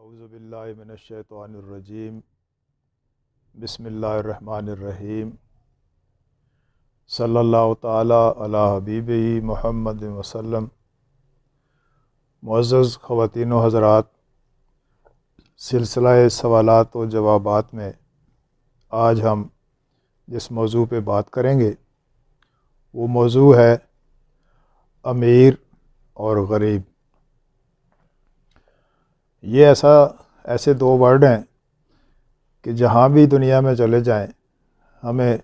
اعوذ باللہ من الشیطان الرجیم بسم اللہ الرحمن الرحیم صلی اللہ تعالی علی حبیبہ محمد وسلم۔ معزز خواتین و حضرات، سلسلہ سوالات و جوابات میں آج ہم جس موضوع پہ بات کریں گے وہ موضوع ہے امیر اور غریب۔ یہ ایسے دو ورڈ ہیں کہ جہاں بھی دنیا میں چلے جائیں ہمیں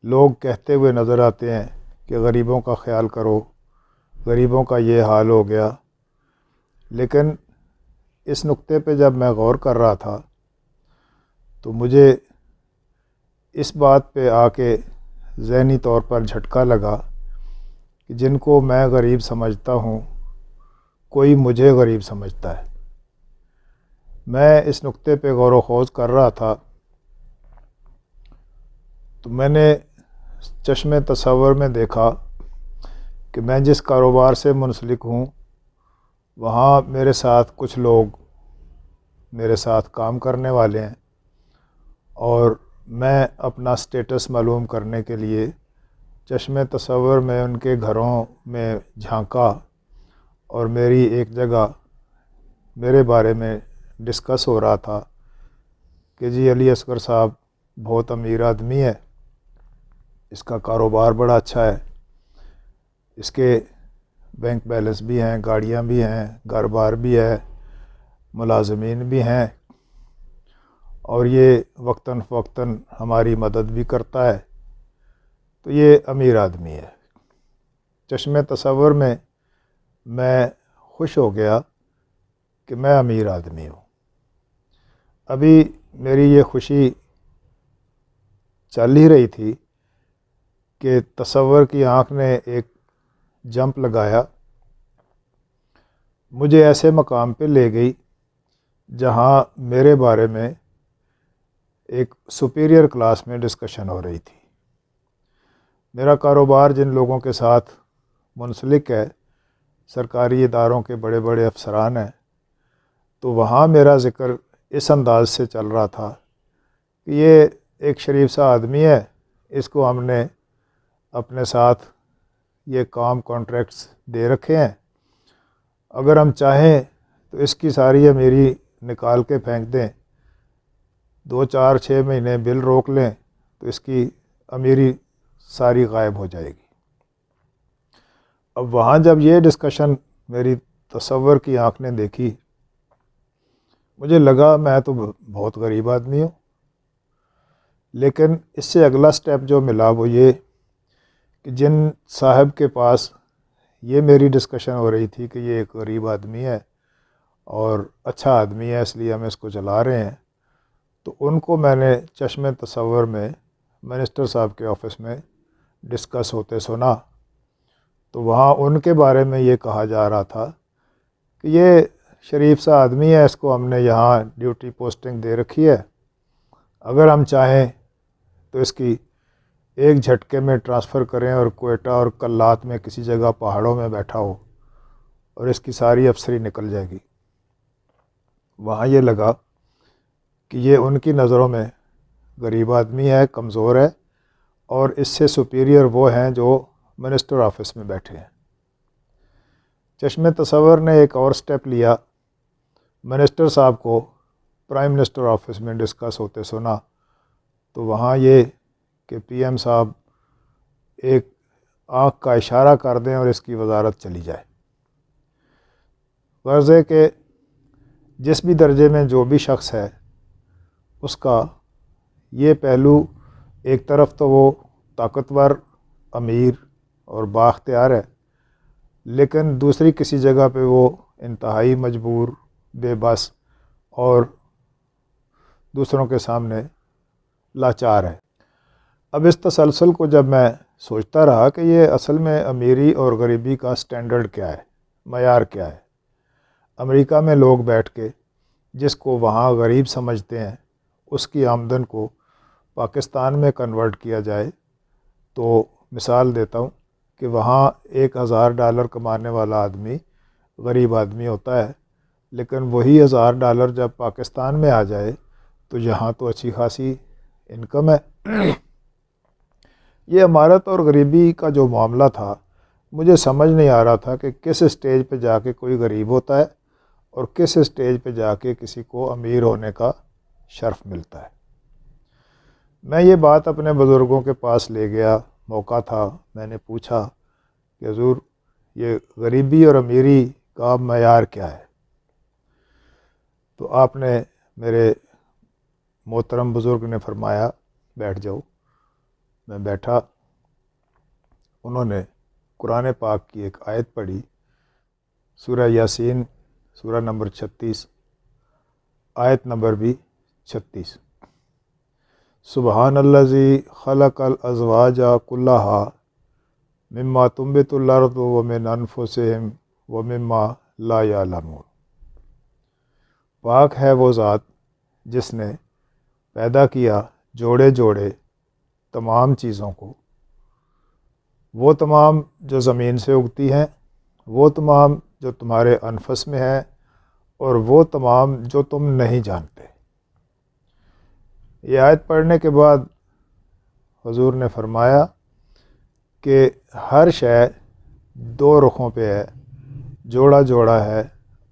لوگ کہتے ہوئے نظر آتے ہیں کہ غریبوں کا خیال کرو، غریبوں کا یہ حال ہو گیا۔ لیکن اس نقطے پہ جب میں غور کر رہا تھا تو مجھے اس بات پہ آ کے ذہنی طور پر جھٹکا لگا کہ جن کو میں غریب سمجھتا ہوں کوئی مجھے غریب سمجھتا ہے۔ میں اس نقطے پہ غور و خوض کر رہا تھا تو میں نے چشم تصور میں دیکھا کہ میں جس کاروبار سے منسلک ہوں وہاں میرے ساتھ کچھ لوگ میرے ساتھ کام کرنے والے ہیں، اور میں اپنا سٹیٹس معلوم کرنے کے لیے چشم تصور میں ان کے گھروں میں جھانکا اور میری ایک جگہ میرے بارے میں ڈسکس ہو رہا تھا کہ جی علی اصغر صاحب بہت امیر آدمی ہے، اس کا کاروبار بڑا اچھا ہے، اس کے بینک بیلنس بھی ہیں، گاڑیاں بھی ہیں، گھر بار بھی ہے، ملازمین بھی ہیں، اور یہ وقتاً فوقتاً ہماری مدد بھی کرتا ہے، تو یہ امیر آدمی ہے۔ چشم تصور میں خوش ہو گیا کہ میں امیر آدمی ہوں۔ ابھی میری یہ خوشی چل ہی رہی تھی کہ تصور کی آنکھ نے ایک جمپ لگایا، مجھے ایسے مقام پہ لے گئی جہاں میرے بارے میں ایک سپیریئر کلاس میں ڈسکشن ہو رہی تھی۔ میرا کاروبار جن لوگوں کے ساتھ منسلک ہے سرکاری اداروں کے بڑے بڑے افسران ہیں، تو وہاں میرا ذکر اس انداز سے چل رہا تھا کہ یہ ایک شریف سا آدمی ہے، اس کو ہم نے اپنے ساتھ یہ کام کانٹریکٹس دے رکھے ہیں، اگر ہم چاہیں تو اس کی ساری امیری نکال کے پھینک دیں، 2-4-6 مہینے بل روک لیں تو اس کی امیری ساری غائب ہو جائے گی۔ اب وہاں جب یہ ڈسکشن میری تصور کی آنکھ نے دیکھی، مجھے لگا میں تو بہت غریب آدمی ہوں۔ لیکن اس سے اگلا سٹیپ جو ملا وہ یہ کہ جن صاحب کے پاس یہ میری ڈسکشن ہو رہی تھی کہ یہ ایک غریب آدمی ہے اور اچھا آدمی ہے اس لیے ہم اس کو چلا رہے ہیں، تو ان کو میں نے چشم تصور میں منسٹر صاحب کے آفس میں ڈسکس ہوتے سنا، تو وہاں ان کے بارے میں یہ کہا جا رہا تھا کہ یہ شریف سا آدمی ہے، اس کو ہم نے یہاں ڈیوٹی پوسٹنگ دے رکھی ہے، اگر ہم چاہیں تو اس کی ایک جھٹکے میں ٹرانسفر کریں اور کوئٹہ اور کلات میں کسی جگہ پہاڑوں میں بیٹھا ہو اور اس کی ساری افسری نکل جائے گی۔ وہاں یہ لگا کہ یہ ان کی نظروں میں غریب آدمی ہے، کمزور ہے، اور اس سے سپیریئر وہ ہیں جو منسٹر آفس میں بیٹھے ہیں۔ چشم تصور نے ایک اور سٹیپ لیا، منسٹر صاحب کو پرائم منسٹر آفس میں ڈسکس ہوتے سنا، تو وہاں یہ کہ پی ایم صاحب ایک آنکھ کا اشارہ کر دیں اور اس کی وزارت چلی جائے۔ غرض ہے کہ جس بھی درجے میں جو بھی شخص ہے اس کا یہ پہلو، ایک طرف تو وہ طاقتور، امیر اور بااختیار ہے، لیکن دوسری کسی جگہ پہ وہ انتہائی مجبور، بے بس اور دوسروں کے سامنے لاچار ہے۔ اب اس تسلسل کو جب میں سوچتا رہا کہ یہ اصل میں امیری اور غریبی کا سٹینڈرڈ کیا ہے، معیار کیا ہے۔ امریکہ میں لوگ بیٹھ کے جس کو وہاں غریب سمجھتے ہیں اس کی آمدن کو پاکستان میں کنورٹ کیا جائے تو مثال دیتا ہوں کہ وہاں $1000 کمانے والا آدمی غریب آدمی ہوتا ہے، لیکن وہی $1000 جب پاکستان میں آ جائے تو یہاں تو اچھی خاصی انکم ہے۔ یہ امارت اور غریبی کا جو معاملہ تھا، مجھے سمجھ نہیں آ رہا تھا کہ کس اسٹیج پہ جا کے کوئی غریب ہوتا ہے اور کس اسٹیج پہ جا کے کسی کو امیر ہونے کا شرف ملتا ہے۔ میں یہ بات اپنے بزرگوں کے پاس لے گیا، موقع تھا، میں نے پوچھا کہ حضور یہ غریبی اور امیری کا معیار کیا ہے؟ تو آپ نے، میرے محترم بزرگ نے فرمایا بیٹھ جاؤ۔ میں بیٹھا، انہوں نے قرآن پاک کی ایک آیت پڑھی، سورہ یاسین، سورہ نمبر 36، آیت نمبر بھی 36۔ سبحان الذی خلق الازواج کلھا مما تنبت الارض ومن انفسہم ومما لا یعلمون۔ پاک ہے وہ ذات جس نے پیدا کیا جوڑے جوڑے تمام چیزوں کو، وہ تمام جو زمین سے اگتی ہیں، وہ تمام جو تمہارے انفس میں ہیں، اور وہ تمام جو تم نہیں جانتے۔ یہ آیت پڑھنے کے بعد حضور نے فرمایا کہ ہر شے دو رخوں پہ ہے، جوڑا جوڑا ہے،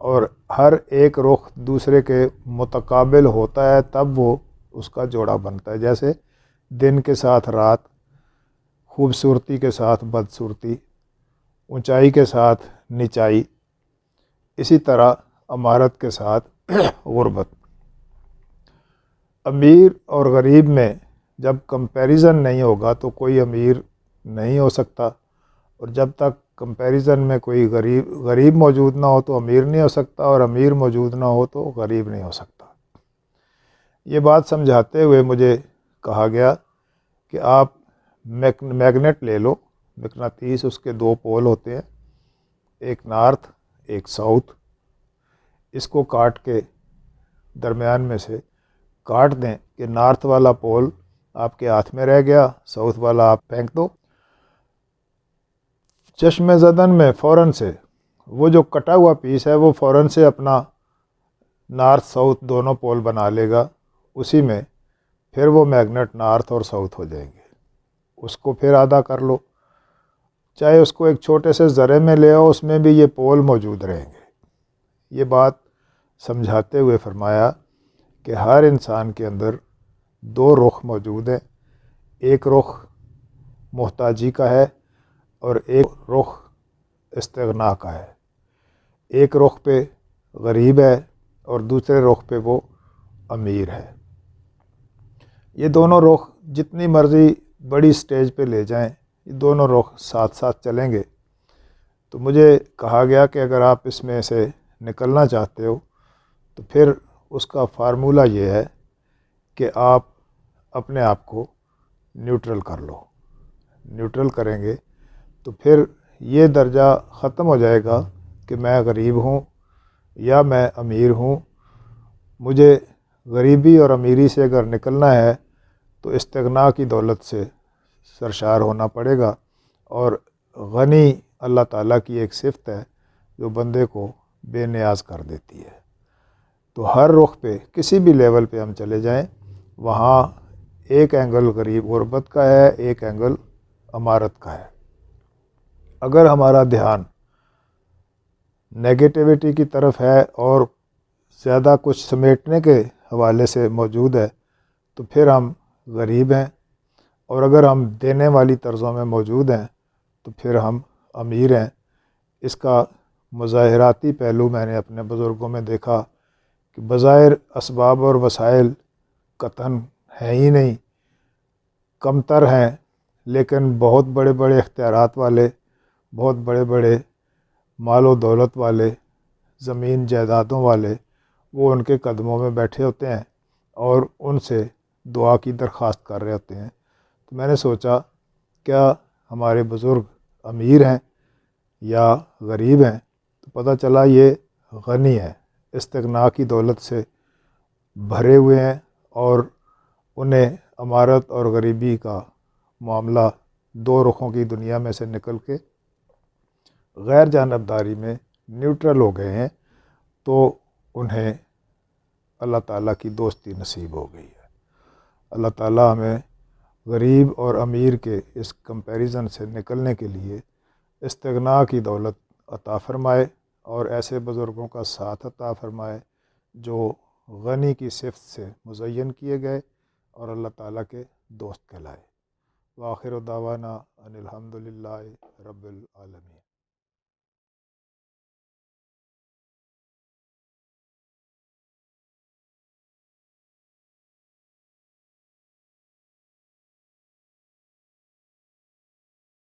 اور ہر ایک رخ دوسرے کے متقابل ہوتا ہے تب وہ اس کا جوڑا بنتا ہے۔ جیسے دن کے ساتھ رات، خوبصورتی کے ساتھ بدصورتی، اونچائی کے ساتھ نچائی، اسی طرح امارت کے ساتھ غربت۔ امیر اور غریب میں جب کمپیریزن نہیں ہوگا تو کوئی امیر نہیں ہو سکتا، اور جب تک کمپیریزن میں کوئی غریب موجود نہ ہو تو امیر نہیں ہو سکتا، اور امیر موجود نہ ہو تو غریب نہیں ہو سکتا۔ یہ بات سمجھاتے ہوئے مجھے کہا گیا کہ آپ میگنیٹ لے لو، مقناطیس، اس کے دو پول ہوتے ہیں، ایک نارتھ ایک ساؤتھ، اس کو کاٹ کے درمیان میں سے کاٹ دیں کہ نارتھ والا پول آپ کے ہاتھ میں رہ گیا، ساؤتھ والا آپ پھینک دو۔ چشم زدن میں فوراً سے وہ جو کٹا ہوا پیس ہے وہ فوراً سے اپنا نارتھ ساؤتھ دونوں پول بنا لے گا، اسی میں پھر وہ میگنیٹ نارتھ اور ساؤتھ ہو جائیں گے۔ اس کو پھر آدھا کر لو، چاہے اس کو ایک چھوٹے سے ذرے میں لے آؤ، اس میں بھی یہ پول موجود رہیں گے۔ یہ بات سمجھاتے ہوئے فرمایا کہ ہر انسان کے اندر دو رخ موجود ہیں، ایک رخ محتاجی کا ہے اور ایک رخ استغنا کا ہے۔ ایک رخ پہ غریب ہے اور دوسرے رخ پہ وہ امیر ہے۔ یہ دونوں رخ جتنی مرضی بڑی سٹیج پہ لے جائیں، یہ دونوں رخ ساتھ ساتھ چلیں گے۔ تو مجھے کہا گیا کہ اگر آپ اس میں سے نکلنا چاہتے ہو تو پھر اس کا فارمولہ یہ ہے کہ آپ اپنے آپ کو نیوٹرل کر لو۔ نیوٹرل کریں گے تو پھر یہ درجہ ختم ہو جائے گا کہ میں غریب ہوں یا میں امیر ہوں۔ مجھے غریبی اور امیری سے اگر نکلنا ہے تو استغنا کی دولت سے سرشار ہونا پڑے گا، اور غنی اللہ تعالیٰ کی ایک صفت ہے جو بندے کو بے نیاز کر دیتی ہے۔ تو ہر رخ پہ کسی بھی لیول پہ ہم چلے جائیں، وہاں ایک اینگل غریب غربت کا ہے، ایک اینگل امارت کا ہے۔ اگر ہمارا دھیان نیگیٹیوٹی کی طرف ہے اور زیادہ کچھ سمیٹنے کے حوالے سے موجود ہے تو پھر ہم غریب ہیں، اور اگر ہم دینے والی طرزوں میں موجود ہیں تو پھر ہم امیر ہیں۔ اس کا مظاہراتی پہلو میں نے اپنے بزرگوں میں دیکھا کہ بظاہر اسباب اور وسائل قطعاً ہیں ہی نہیں، کم تر ہیں، لیکن بہت بڑے بڑے اختیارات والے، بہت بڑے بڑے مال و دولت والے، زمین جائیدادوں والے، وہ ان کے قدموں میں بیٹھے ہوتے ہیں اور ان سے دعا کی درخواست کر رہے ہوتے ہیں۔ تو میں نے سوچا کیا ہمارے بزرگ امیر ہیں یا غریب ہیں؟ تو پتہ چلا یہ غنی ہیں، استغنا کی دولت سے بھرے ہوئے ہیں، اور انہیں امارت اور غریبی کا معاملہ دو رخوں کی دنیا میں سے نکل کے غیر جانبداری میں نیوٹرل ہو گئے ہیں۔ تو انہیں اللہ تعالیٰ کی دوستی نصیب ہو گئی ہے۔ اللہ تعالیٰ ہمیں غریب اور امیر کے اس کمپیریزن سے نکلنے کے لیے استغنا کی دولت عطا فرمائے اور ایسے بزرگوں کا ساتھ عطا فرمائے جو غنی کی صفت سے مزین کیے گئے اور اللہ تعالیٰ کے دوست کہلائے۔ وآخر دعوانا ان الحمد للہ رب العالمین۔